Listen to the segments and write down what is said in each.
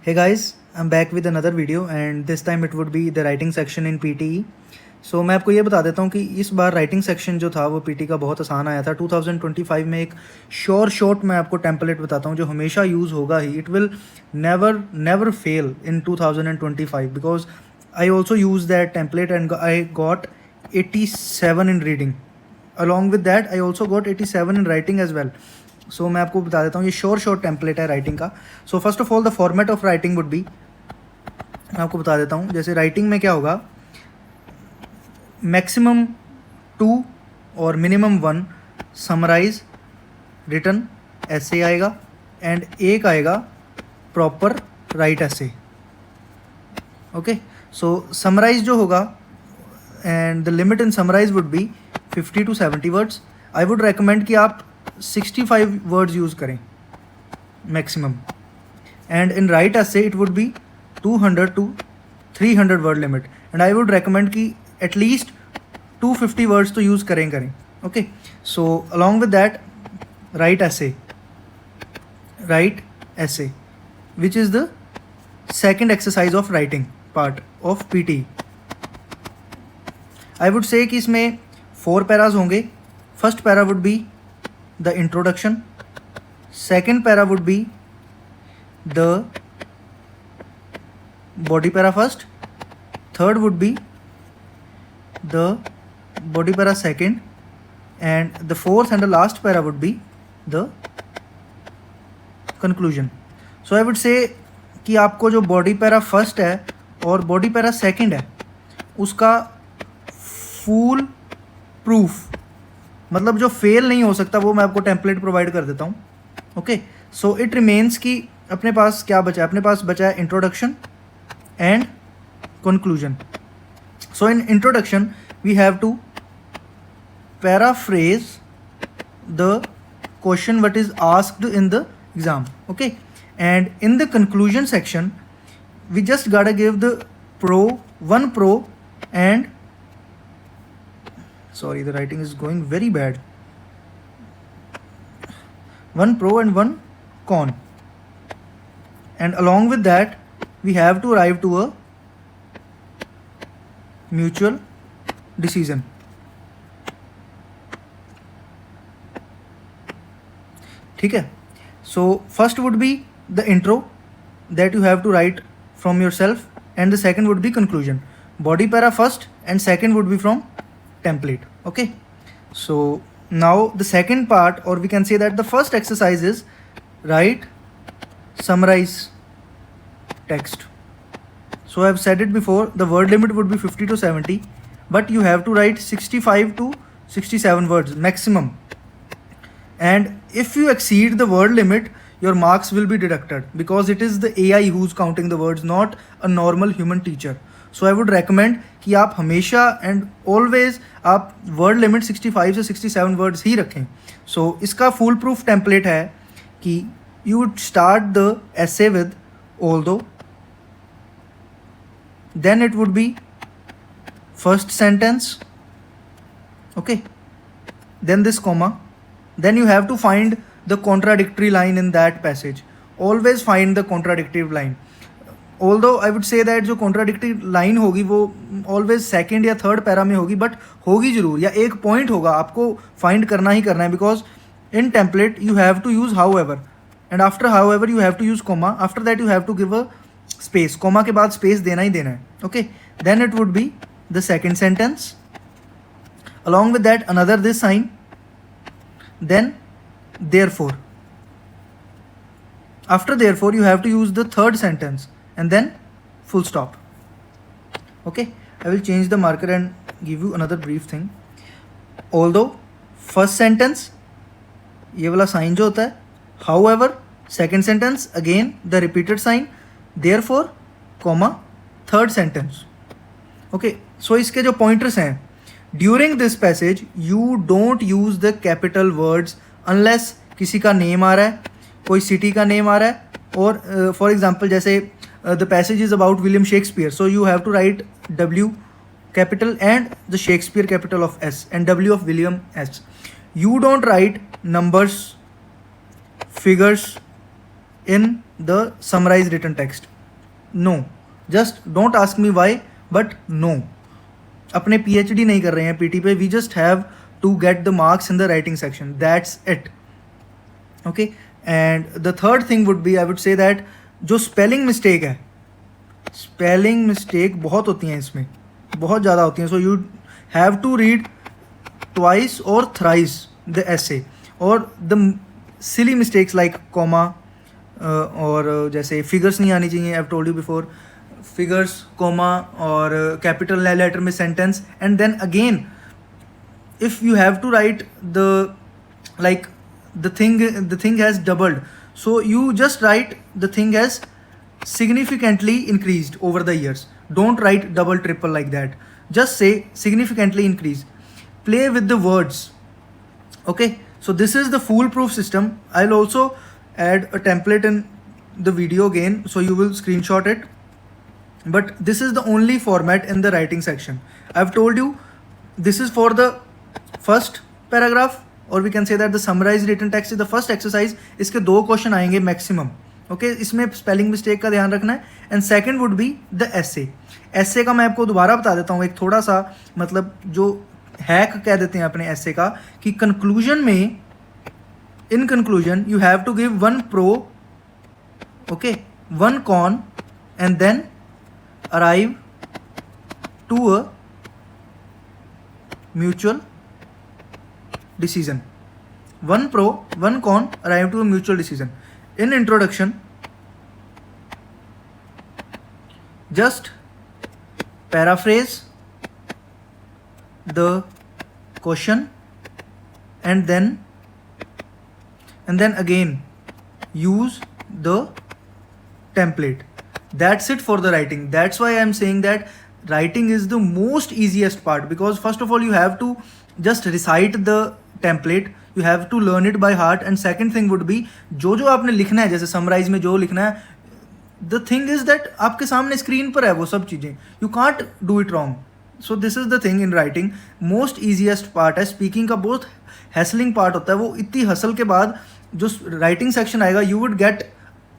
Hey guys, I'm back with another video and this time it would be the writing section in PTE. So मैं आपको ये बता देता हूँ कि इस बार राइटिंग सेक्शन जो था वो पीटी का बहुत आसान आया था 2025 में। एक शॉर्ट मैं आपको टेम्पलेट बताता हूँ जो हमेशा यूज़ होगा ही। It will never fail in 2025 because I also use that template and I got 87 in reading. Along with that I also got 87 in writing as well. So मैं आपको बता देता हूँ, ये शॉर्ट टेम्पलेट है राइटिंग का। So first of all the format of writing would be, मैं आपको बता देता हूँ। जैसे राइटिंग में क्या होगा, मैक्सिमम 2 और मिनिमम 1 समराइज रिटन ऐसे आएगा एंड एक आएगा proper write essay. Okay, so summarize जो होगा and the limit in summarize would be 50 to 70 words. I would recommend कि आप 65 वर्ड्स यूज़ करें maximum, and in write essay it would be 200 to 300 word limit, and I would recommend कि at least 250 words तो use करें। Okay, so along with that write essay which is the second exercise of writing part of PT. I would say कि इसमें 4 paras होंगे। First para would be the introduction, second para would be the body para first, third would be the body para second, and the fourth and the last para would be the conclusion. So I would say कि आपको जो body para first है और body para second है उसका full proof, मतलब जो fail नहीं हो सकता, वो मैं आपको टेम्पलेट प्रोवाइड कर देता हूँ। ओके, सो इट रिमेन्स कि अपने पास क्या बचा है, अपने पास बचा है introduction and conclusion. So in introduction we have to paraphrase the question what is asked in the exam. Okay, and in the conclusion section we just gotta give the one pro and sorry, the writing is going very bad, one pro and one con, and along with that we have to arrive to a mutual decision. ठीक है, so first would be the intro that you have to write from yourself, and the second would be conclusion. Body para first and second would be from template. Okay, so now the second part, or we can say that the first exercise is write, summarize text. So I have said it before, the word limit would be 50 to 70, but you have to write 65 to 67 words maximum, and if you exceed the word limit your marks will be deducted because it is the AI who's counting the words, not a normal human teacher. So I would recommend कि आप हमेशा and always आप word limit 65 से 67 words ही रखें. So इसका full proof template है कि you would start the essay with although, then it would be first sentence, okay, then this comma, then you have to find the contradictory line in that passage. Always find the contradictory line. Although I would say that जो contradictory line होगी वो always second या third para में होगी, but होगी जरूर, या एक point होगा, आपको find करना ही करना है, because in template you have to use however, and after however you have to use comma, after that you have to give a space, comma के बाद space देना ही देना है. Okay, then it would be the second sentence, along with that another this sign, then therefore, after therefore you have to use the third sentence and then full stop. Okay, I will change the marker and give you another brief thing. Although first sentence ये वाला sign जो होता है, however second sentence again the repeated sign, therefore comma third sentence. Okay, so इसके जो pointers हैं, during this passage you don't use the capital words unless किसी का name आ रहा है, कोई city का name आ रहा है, और for example जैसे the passage is about William Shakespeare, so you have to write W capital and the Shakespeare capital of S and W of William S. You don't write numbers, figures in the summarized written text. No, just don't ask me why, but no. अपने PhD नहीं कर रहे हैं PT पे, we just have to get the marks in the writing section, that's it. Okay, and the third thing would be, I would say that जो spelling mistake है, spelling mistake बहुत होती हैं इसमें, बहुत ज़्यादा होती हैं. So you have to read twice or thrice the essay, or the silly mistakes like comma और जैसे figures नहीं आनी चाहिए, I've told you before, figures, comma और capital letter में sentence, and then again if you have to write the like the thing has doubled, so you just write the thing has significantly increased over the years. Don't write double triple like that, just say significantly increase. Play with the words. Okay, so this is the foolproof system. I'll also add a template in the video again, so you will screenshot it, but this is the only format in the writing section. I've told you this is for the first paragraph, or we can say that the summarized written text is the first exercise. इसके 2 question आएंगे maximum. Okay, इसमें spelling mistake का ध्यान रखना है. And second would be the essay. Essay का मैं आपको दोबारा बता देता हूँ, एक थोड़ा सा मतलब जो हैक कह देते हैं अपने एसे का, कि कंक्लूजन में, in conclusion you have to give 1 pro, okay, 1 con, and then arrive to a mutual decision. 1 pro, 1 con, arrive to a mutual decision. In introduction, just paraphrase the question and then again use the template. That's it for the writing. That's why I'm saying that writing is the most easiest part, because first of all you have to just recite the template, you have to learn it by heart, and second thing would be जो आपने लिखना है, जैसे summarise में जो लिखना है, the thing is that आपके सामने स्क्रीन पर है वो सब चीज़ें, you can't do it wrong. So this is the thing in writing, most easiest part है. स्पीकिंग का बहुत हैसलिंग पार्ट होता है, वो इतनी हसल के बाद जो राइटिंग सेक्शन आएगा, you would get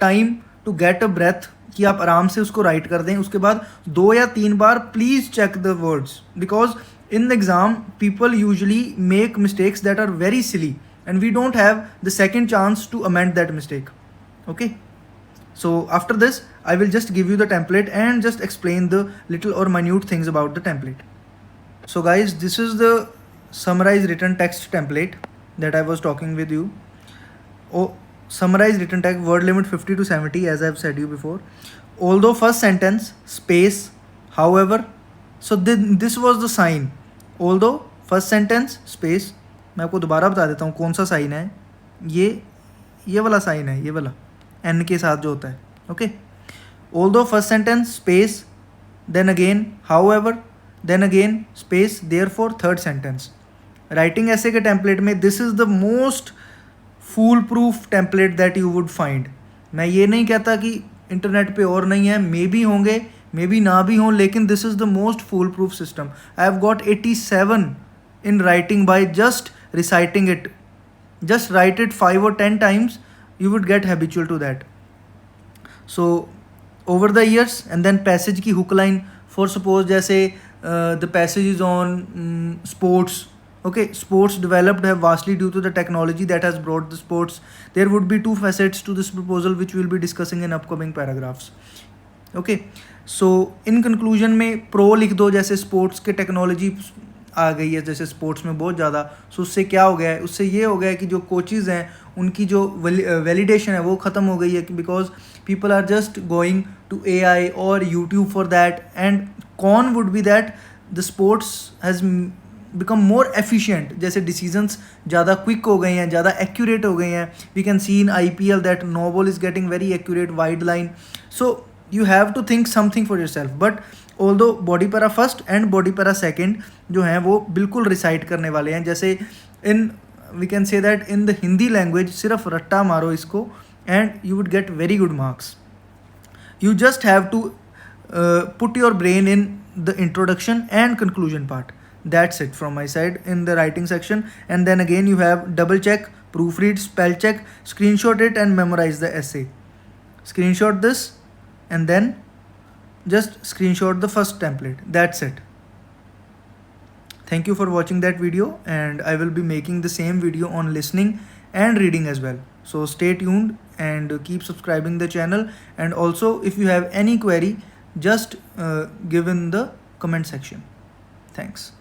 time to get a breath, कि आप आराम से उसको राइट कर दें. उसके बाद 2 या 3 बार please check the words, because in the exam people usually make mistakes that are very silly, and we don't have the second chance to amend that mistake. Okay, so after this I will just give you the template and just explain the little or minute things about the template. So guys, this is the summarized written text template that I was talking with you. Summarized written text, word limit 50 to 70, as I've said you before. Although first sentence, space, however. So this was the sign. Although first sentence, space. मैं आपको दोबारा बता देता हूँ कौन सा sign है. ये वाला साइन है, ये वाला एन के साथ जो होता है. Okay, although first sentence, space, then again however, then again space, therefore third sentence. Writing ऐसे के टेम्पलेट में this is the most foolproof template that you would find. मैं ये नहीं कहता कि इंटरनेट पे और नहीं है, मे बी होंगे, मे बी ना भी हों, लेकिन this is the most foolproof system. I have got 87 in writing by just reciting it. Just write it 5 or 10 times, you would get habitual to that. So over the years, and then passage की hook line, for suppose जैसे the passage is on sports. Okay, sports developed have vastly due to the technology that has brought the sports. There would be 2 facets to this proposal which we will be discussing in upcoming paragraphs. Okay, so in conclusion में pro लिख दो, जैसे sports के technology आ गई है जैसे sports में बहुत ज़्यादा. सो उससे क्या हो गया है, उससे ये हो गया है कि जो कोचेज़ हैं उनकी जो वैलिडेशन है वो ख़त्म हो गई है, because people are just going to AI और YouTube for that. And con would be that the sports has become more efficient. जैसे डिसीजंस ज़्यादा क्विक हो गए हैं, ज़्यादा एक्यूरेट हो गए हैं. We can see in IPL that no ball is getting very accurate, wide line. So you have to think something for yourself. But although body para first and body para second जो हैं वो बिल्कुल recite करने वाले हैं. जैसे in we can say that in the Hindi language सिर्फ रट्टा मारो इसको and you would get very good marks. You just have to put your brain in the introduction and conclusion part. That's it from my side in the writing section. And then again you have double check, proofread, spell check, screenshot it and memorize the essay. screenshot this and then just screenshot the first template. That's it. Thank you for watching that video, and I will be making the same video on listening and reading as well. So stay tuned and keep subscribing the channel, and also if you have any query, just give in the comment section. Thanks.